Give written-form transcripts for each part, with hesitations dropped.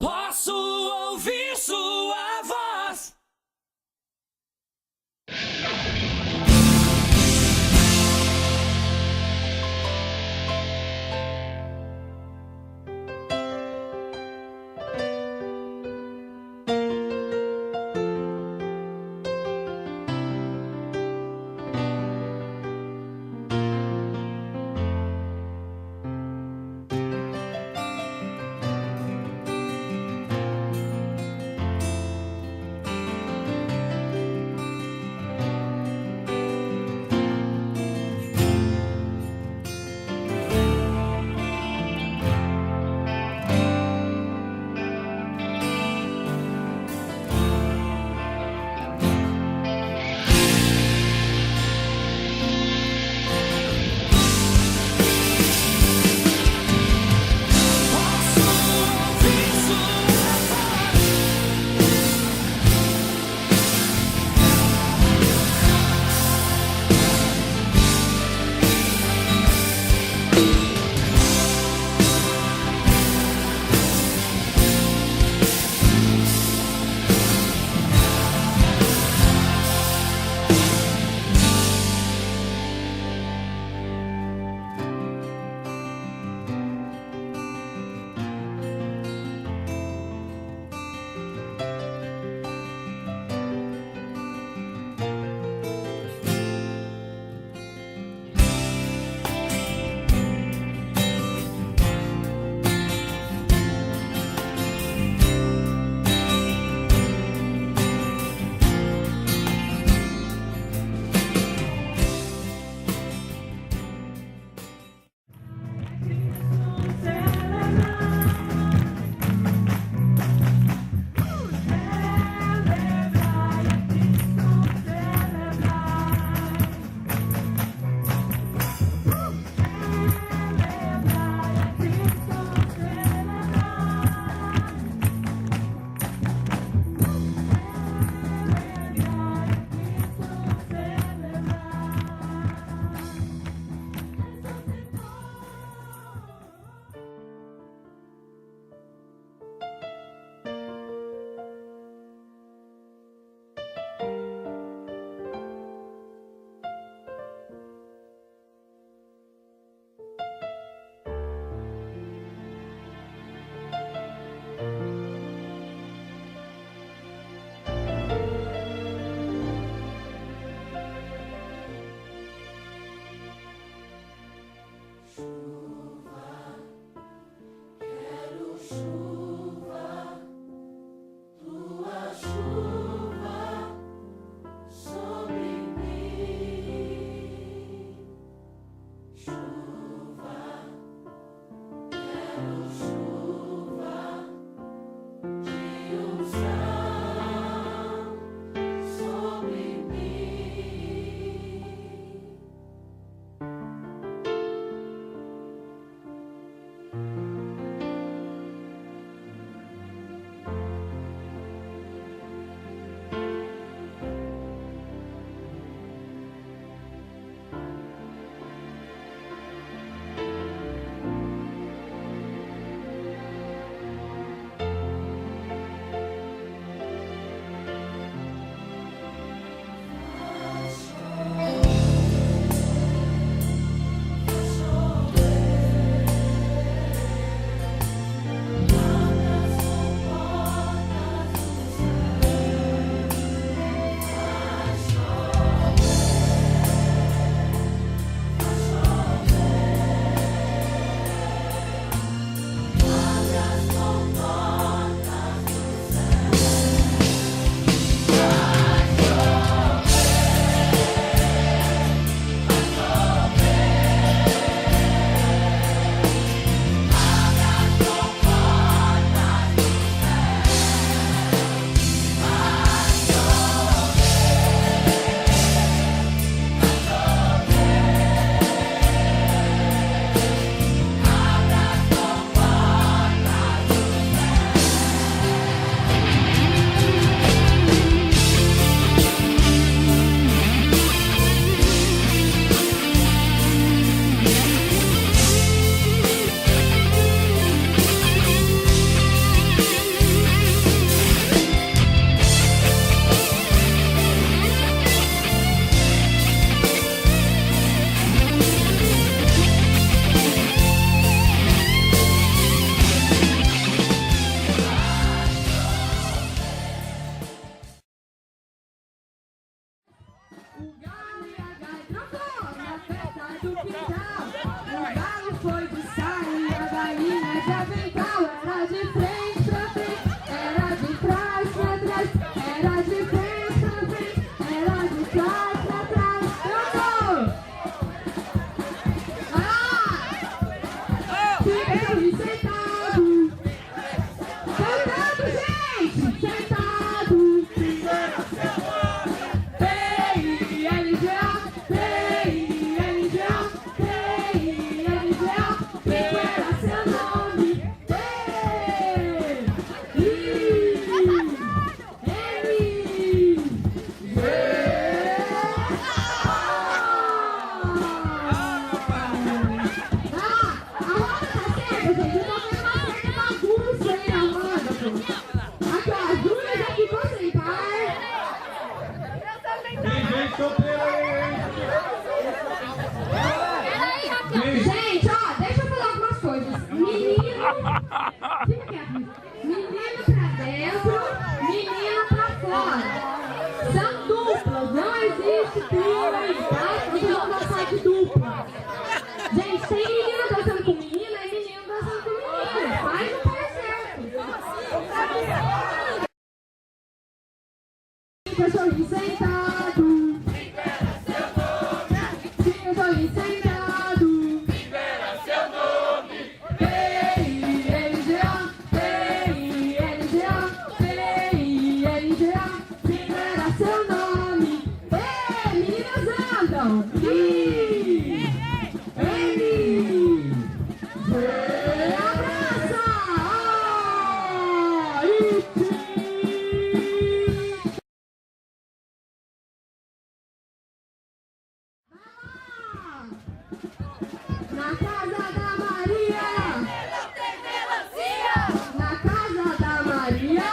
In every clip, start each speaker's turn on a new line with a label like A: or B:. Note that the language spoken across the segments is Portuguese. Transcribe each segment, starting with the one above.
A: Posso ouvir sua voz.
B: Cachorrinho sentado.
A: libera seu nome,
B: Cachorrinho sentado.
A: libera seu nome,
B: P-I-N-G-A, P-I-N-G-A, P-I-N-G-A, libera seu nome. Ei, meninas andam. Abraça. Na casa da Maria.
A: não tem melancia,
B: Na casa da Maria.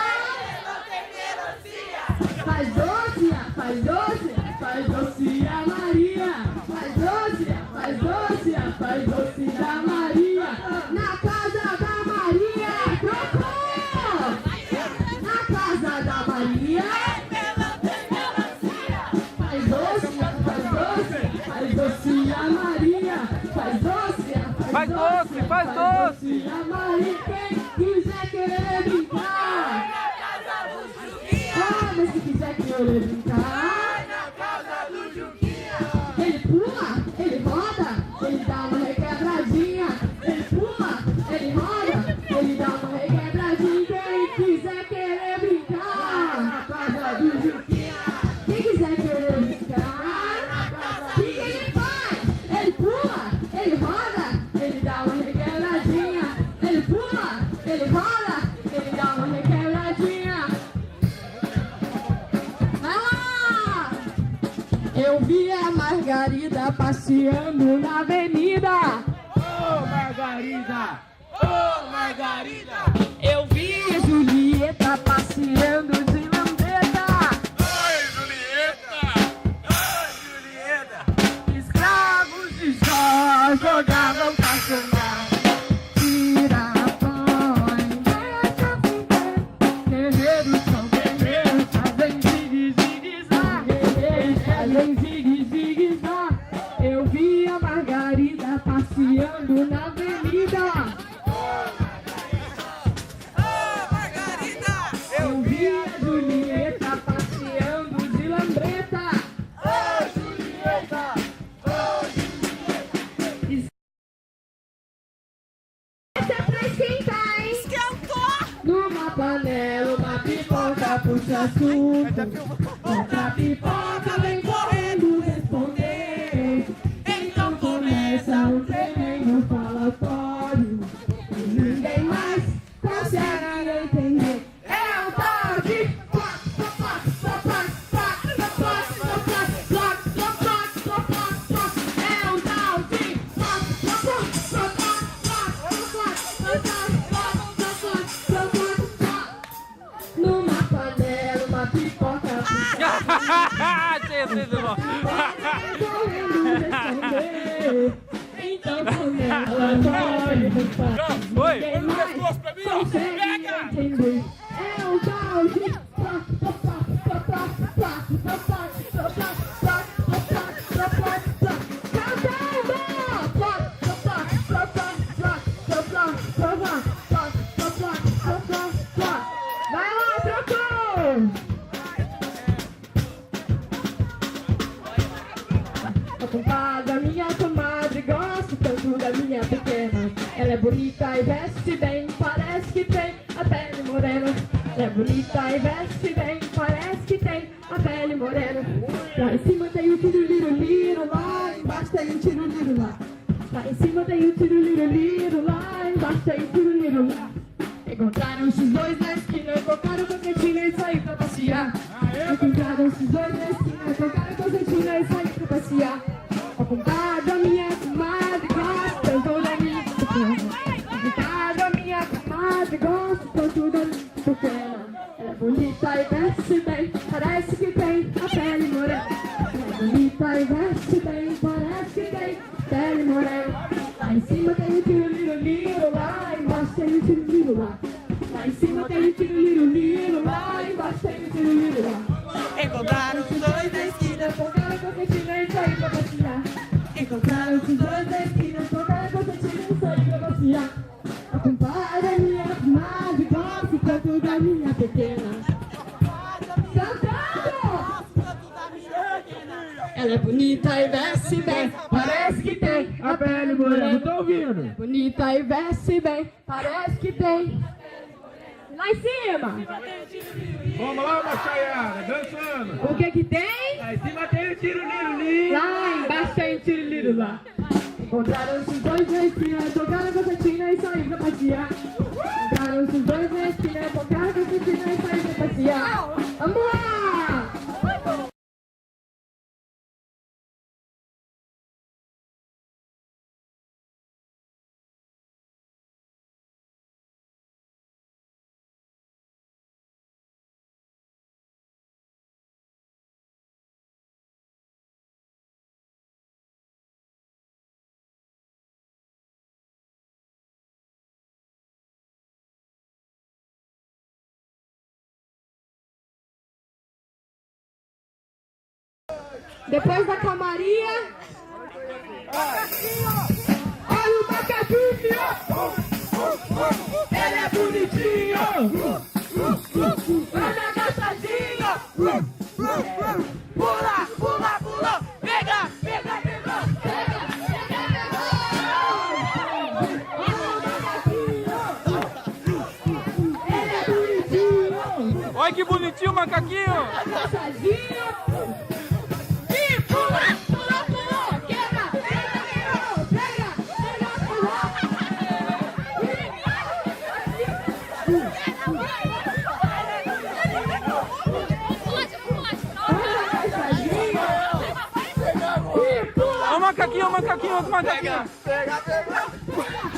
A: não tem melancia,
B: Faz doce, faz doce, faz doce a Maria. Faz doce, faz doce, faz doce da Maria. Na casa da Maria, trocou. Na casa da Maria.
A: não tem melancia,
B: Faz doce, faz doce, faz doce a Maria. Faz doce,
C: Faz doce, faz doce.
B: a Maria. Quem quiser querer brincar.
A: na casa do Juquinha,
B: Olha, se quiser querer brincar.
A: na casa do Juquinha,
B: Ele pula, ele roda, ele dá uma requebradinha. Ele pula, ele roda, ele dá uma requebradinha. Quem quiser querer brincar na casa do Juquinha. Quem quiser querer brincar, o que ele faz? Ele pula, ele roda, ele dá uma requebradinha. Ele pula, ele roda, ele dá uma requebradinha. Vai lá! Eu vi a Margarida passeando na avenida.
C: Ô, Margarida! Ô, Margarida!
B: Eu vi a Julieta passeando de lambreta.
C: Oi, Julieta! Oi, Julieta!
B: Escravos de Jó jogavam caçamba. Tirapões, guerreiros são guerreiros, fazem zigue-zigue-zá. Guerreiros fazem zigue-zigue-zá. Eu vi a Margarida passeando na avenida. Eu vi a Julieta passeando de lambreta. Essa é pra esquentar, hein?
A: esquentou,
B: Numa panela, uma pipoca puxa suco. Outra pipoca vem correndo responder. Então começa um tremendo falatório. E ninguém mais consegue entender. É o tal de é um tal de numa panela, uma pipoca
C: Tinha sido bom.
B: correndo responder. Então panela pode
C: Oi,
B: ninguém mais consegue entender. É um tal de vai lá, trocou! A compadre, a minha comadre, gosto tanto da minha pequena. Ela é bonita e veste bem, parece que tem a pele morena. Ela é bonita e veste bem, parece que tem a pele morena. Lá em cima tem o tiro-liro-liro, lá embaixo tem o tiro-liro lá. Lá em cima tem o tiro-liro-liro, lá embaixo tem o tiro-liro lá. Encontraram esses dois na esquina, tocaram coquetina e saíram pra passear. Encontraram esses dois na esquina, tocaram coquetina e saíram pra passear. A compadre, a minha comadre, gosta tanto da minha pequena. A compadre, a minha comadre, gosta tanto da minha pequena. Ela é bonita e veste bem, parece que tem a pele morena. Ela é bonita e veste bem, parece que tem pele morena. Lá em cima tem o tiro-liro-liro, lá embaixo tem o tiro-liro lá. Lá em cima tem o tiro-liro-liro, lá embaixo tem o tiro-liro lá.
A: encontraram os dois na esquina,
B: Tocaram coquetina e saíram pra passear. Encontraram os dois na esquina, tocaram coquetina e saíram pra passear. A compadre, a minha comadre, gosta tanto da minha pequena. Cantando! Ela é bonita e veste bem, parece que tem
C: A pele morena, tô ouvindo.
B: bonita e veste bem, parece que tem. Lá em cima!
C: Vamos lá, Machaiada, dançando.
B: O que que tem?
C: Lá em cima tem o tiro-liro-liro.
B: Lá embaixo tem tiroliro lá. Encontraram-se os dois na esquina, tocaram a concertina e saíram pra passear. Encontraram-se os dois na esquina, tocaram a concertina e saíram pra passear. Vamos lá! Depois da calmaria, olha o macaquinho!
C: Ele é bonitinho.
A: Olha agachadinho. Pula, pula, pula. Pega, pega, pega.
B: Ele é bonitinho!
C: Olha que bonitinho o macaquinho.
B: Agachadinho!
C: Olha o macaquinho, outro macaquinho.
A: Pega, pega.